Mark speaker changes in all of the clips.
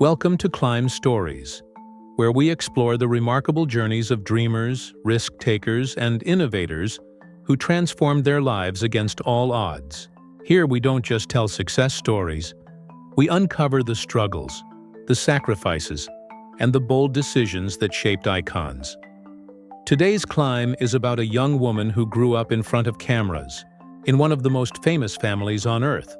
Speaker 1: Welcome to Climb Stories, where we explore the remarkable journeys of dreamers, risk-takers, and innovators who transformed their lives against all odds. Here we don't just tell success stories, we uncover the struggles, the sacrifices, and the bold decisions that shaped icons. Today's climb is about a young woman who grew up in front of cameras, in one of the most famous families on Earth.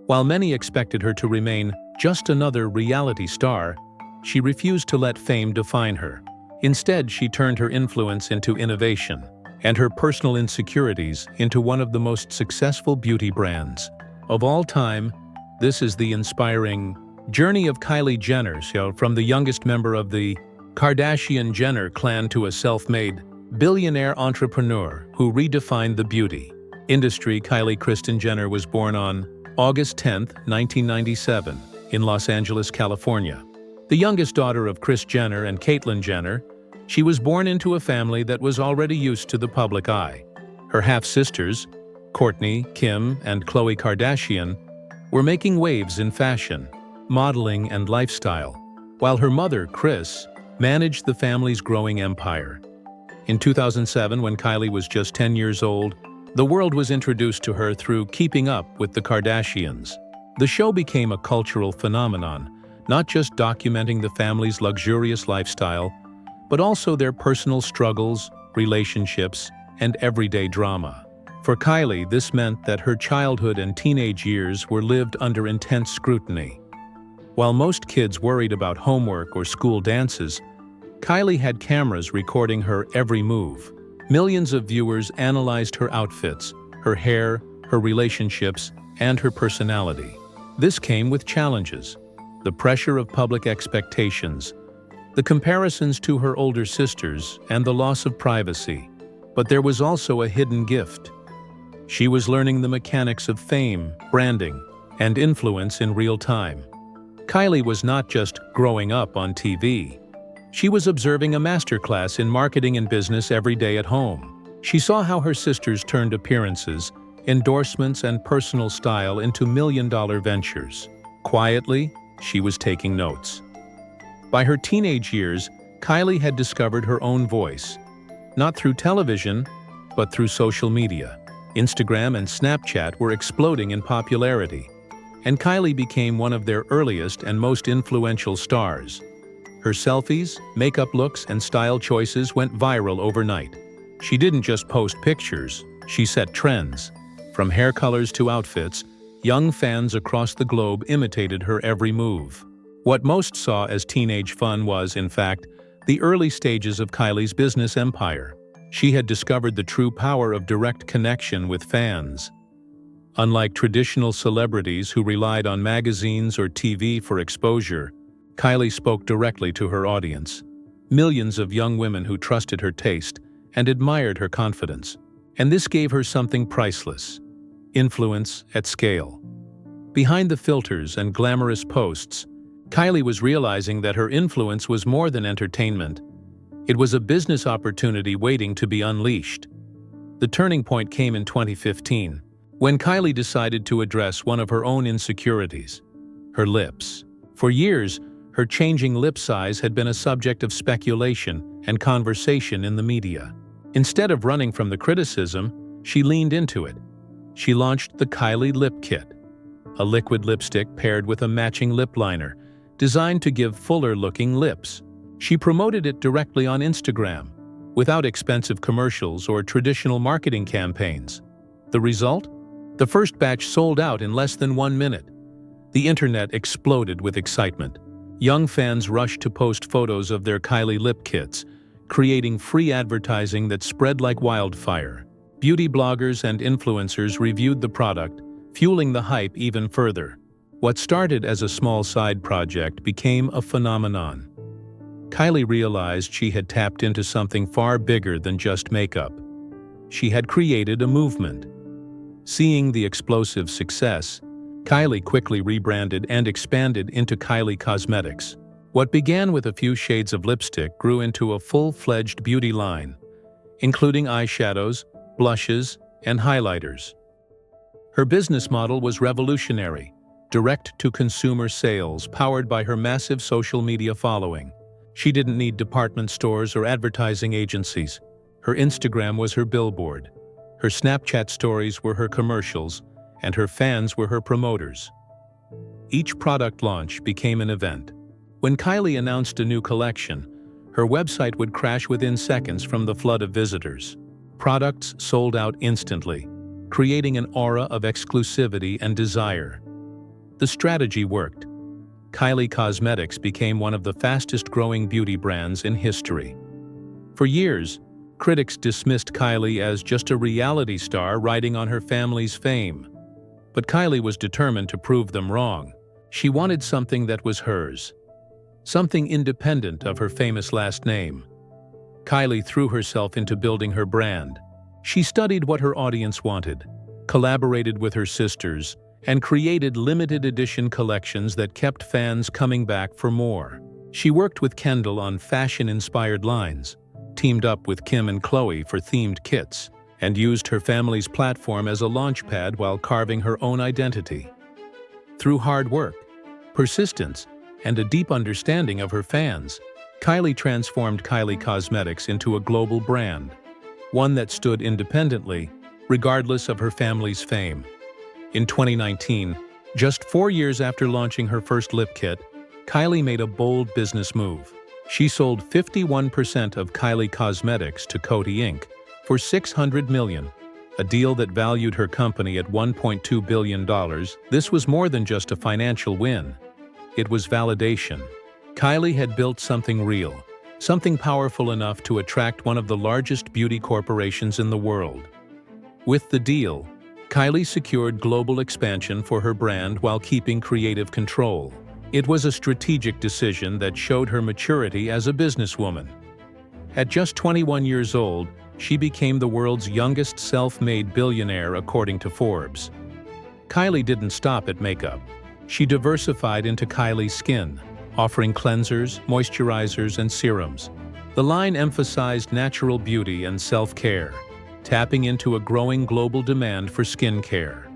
Speaker 1: While many expected her to remain just another reality star, she refused to let fame define her. Instead, she turned her influence into innovation, and her personal insecurities into one of the most successful beauty brands of all time. This is the inspiring journey of Kylie Jenner, from the youngest member of the Kardashian-Jenner clan to a self-made billionaire entrepreneur who redefined the beauty industry. Kylie Kristen Jenner was born on August 10, 1997, in Los Angeles, California. The youngest daughter of Kris Jenner and Caitlyn Jenner, she was born into a family that was already used to the public eye. Her half-sisters, Kourtney, Kim, and Khloe Kardashian, were making waves in fashion, modeling, and lifestyle, while her mother, Kris, managed the family's growing empire. In 2007, when Kylie was just 10 years old, the world was introduced to her through Keeping Up with the Kardashians. The show became a cultural phenomenon, not just documenting the family's luxurious lifestyle, but also their personal struggles, relationships, and everyday drama. For Kylie, this meant that her childhood and teenage years were lived under intense scrutiny. While most kids worried about homework or school dances, Kylie had cameras recording her every move. Millions of viewers analyzed her outfits, her hair, her relationships, and her personality. This came with challenges: the pressure of public expectations, the comparisons to her older sisters, and the loss of privacy. But there was also a hidden gift. She was learning the mechanics of fame, branding, and influence in real time. Kylie was not just growing up on TV. She was observing a masterclass in marketing and business every day at home. She saw how her sisters turned appearances, endorsements, and personal style into million-dollar ventures. Quietly, she was taking notes. By her teenage years, Kylie had discovered her own voice, not through television, but through social media. Instagram and Snapchat were exploding in popularity, and Kylie became one of their earliest and most influential stars. Her selfies, makeup looks, and style choices went viral overnight. She didn't just post pictures, she set trends. From hair colors to outfits, young fans across the globe imitated her every move. What most saw as teenage fun was, in fact, the early stages of Kylie's business empire. She had discovered the true power of direct connection with fans. Unlike traditional celebrities who relied on magazines or TV for exposure, Kylie spoke directly to her audience. Millions of young women who trusted her taste and admired her confidence. And this gave her something priceless: influence at scale. Behind the filters and glamorous posts, Kylie was realizing that her influence was more than entertainment. It was a business opportunity waiting to be unleashed. The turning point came in 2015, when Kylie decided to address one of her own insecurities: her lips. For years, her changing lip size had been a subject of speculation and conversation in the media. Instead of running from the criticism, she leaned into it. She launched the Kylie Lip Kit, a liquid lipstick paired with a matching lip liner, designed to give fuller-looking lips. She promoted it directly on Instagram, without expensive commercials or traditional marketing campaigns. The result? The first batch sold out in less than 1 minute. The internet exploded with excitement. Young fans rushed to post photos of their Kylie Lip Kits, creating free advertising that spread like wildfire. Beauty bloggers and influencers reviewed the product, fueling the hype even further. What started as a small side project became a phenomenon. Kylie realized she had tapped into something far bigger than just makeup. She had created a movement. Seeing the explosive success, Kylie quickly rebranded and expanded into Kylie Cosmetics. What began with a few shades of lipstick grew into a full-fledged beauty line, including eyeshadows, blushes, and highlighters. Her business model was revolutionary: direct-to-consumer sales powered by her massive social media following. She didn't need department stores or advertising agencies. Her Instagram was her billboard. Her Snapchat stories were her commercials, and her fans were her promoters. Each product launch became an event. When Kylie announced a new collection, her website would crash within seconds from the flood of visitors. Products sold out instantly, creating an aura of exclusivity and desire. The strategy worked. Kylie Cosmetics became one of the fastest-growing beauty brands in history. For years, critics dismissed Kylie as just a reality star riding on her family's fame. But Kylie was determined to prove them wrong. She wanted something that was hers, something independent of her famous last name. Kylie threw herself into building her brand. She studied what her audience wanted, collaborated with her sisters, and created limited-edition collections that kept fans coming back for more. She worked with Kendall on fashion-inspired lines, teamed up with Kim and Khloe for themed kits, and used her family's platform as a launchpad while carving her own identity. Through hard work, persistence, and a deep understanding of her fans, Kylie transformed Kylie Cosmetics into a global brand, one that stood independently, regardless of her family's fame. In 2019, just 4 years after launching her first lip kit, Kylie made a bold business move. She sold 51% of Kylie Cosmetics to Coty Inc. for $600 million, a deal that valued her company at $1.2 billion. This was more than just a financial win. It was validation. Kylie had built something real, something powerful enough to attract one of the largest beauty corporations in the world. With the deal, Kylie secured global expansion for her brand while keeping creative control. It was a strategic decision that showed her maturity as a businesswoman. At just 21 years old, she became the world's youngest self-made billionaire according to Forbes. Kylie didn't stop at makeup. She diversified into Kylie Skin, offering cleansers, moisturizers, and serums. The line emphasized natural beauty and self-care, tapping into a growing global demand for skincare.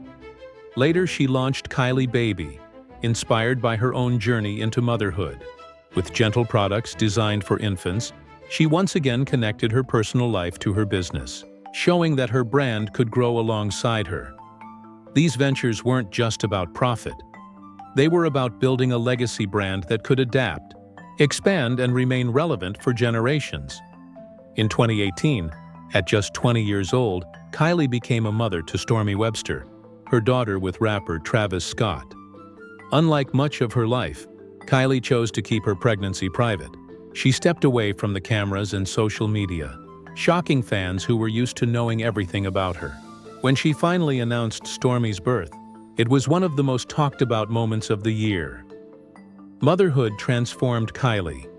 Speaker 1: Later, she launched Kylie Baby, inspired by her own journey into motherhood. With gentle products designed for infants, she once again connected her personal life to her business, showing that her brand could grow alongside her. These ventures weren't just about profit. They were about building a legacy brand that could adapt, expand, and remain relevant for generations. In 2018, at just 20 years old, Kylie became a mother to Stormi Webster, her daughter with rapper Travis Scott. Unlike much of her life, Kylie chose to keep her pregnancy private. She stepped away from the cameras and social media, shocking fans who were used to knowing everything about her. When she finally announced Stormi's birth, it was one of the most talked-about moments of the year. Motherhood transformed Kylie.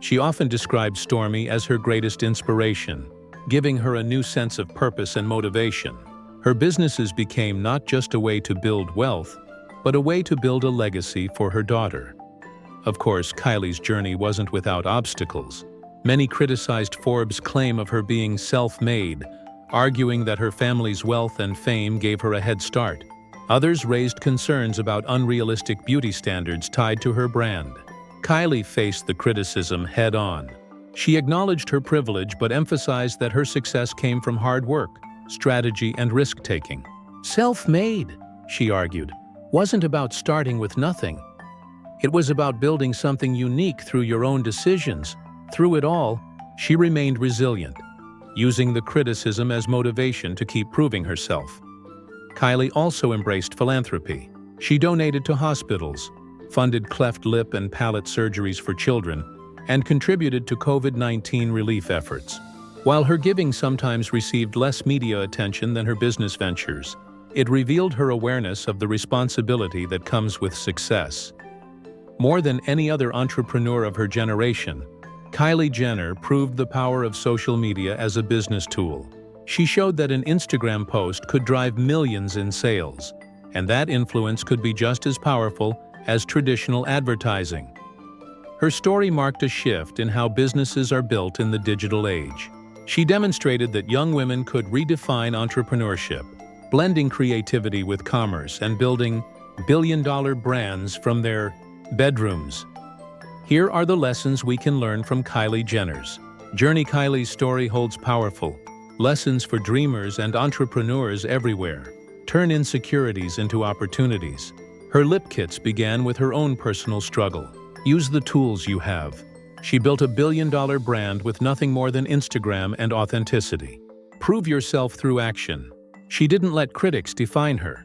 Speaker 1: She often described Stormi as her greatest inspiration, giving her a new sense of purpose and motivation. Her businesses became not just a way to build wealth, but a way to build a legacy for her daughter. Of course, Kylie's journey wasn't without obstacles. Many criticized Forbes' claim of her being self-made, arguing that her family's wealth and fame gave her a head start. Others raised concerns about unrealistic beauty standards tied to her brand. Kylie faced the criticism head-on. She acknowledged her privilege but emphasized that her success came from hard work, strategy, and risk-taking. Self-made, she argued, wasn't about starting with nothing. It was about building something unique through your own decisions. Through it all, she remained resilient, using the criticism as motivation to keep proving herself. Kylie also embraced philanthropy. She donated to hospitals, funded cleft lip and palate surgeries for children, and contributed to COVID-19 relief efforts. While her giving sometimes received less media attention than her business ventures, it revealed her awareness of the responsibility that comes with success. More than any other entrepreneur of her generation, Kylie Jenner proved the power of social media as a business tool. She showed that an Instagram post could drive millions in sales, and that influence could be just as powerful as traditional advertising. Her story marked a shift in how businesses are built in the digital age. She demonstrated that young women could redefine entrepreneurship, blending creativity with commerce and building billion-dollar brands from their bedrooms. Here are the lessons we can learn from Kylie Jenner's journey. Kylie's story holds powerful lessons for dreamers and entrepreneurs everywhere. Turn insecurities into opportunities. Her lip kits began with her own personal struggle. Use the tools you have. She built a billion-dollar brand with nothing more than Instagram and authenticity. Prove yourself through action. She didn't let critics define her.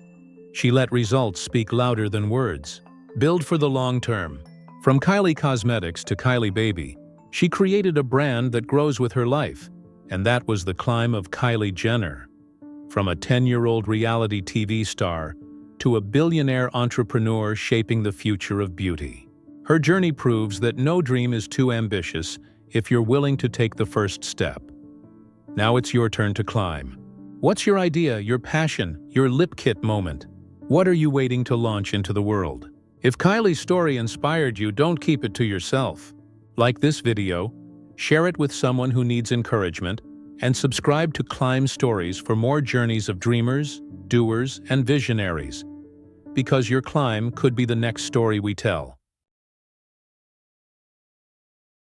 Speaker 1: She let results speak louder than words. Build for the long term. From Kylie Cosmetics to Kylie Baby, she created a brand that grows with her life. And that was the climb of Kylie Jenner. From a 10-year-old reality TV star to a billionaire entrepreneur shaping the future of beauty. Her journey proves that no dream is too ambitious if you're willing to take the first step. Now it's your turn to climb. What's your idea, your passion, your lip kit moment? What are you waiting to launch into the world? If Kylie's story inspired you, don't keep it to yourself. Like this video, share it with someone who needs encouragement, and subscribe to Climb Stories for more journeys of dreamers, doers, and visionaries. Because your climb could be the next story we tell.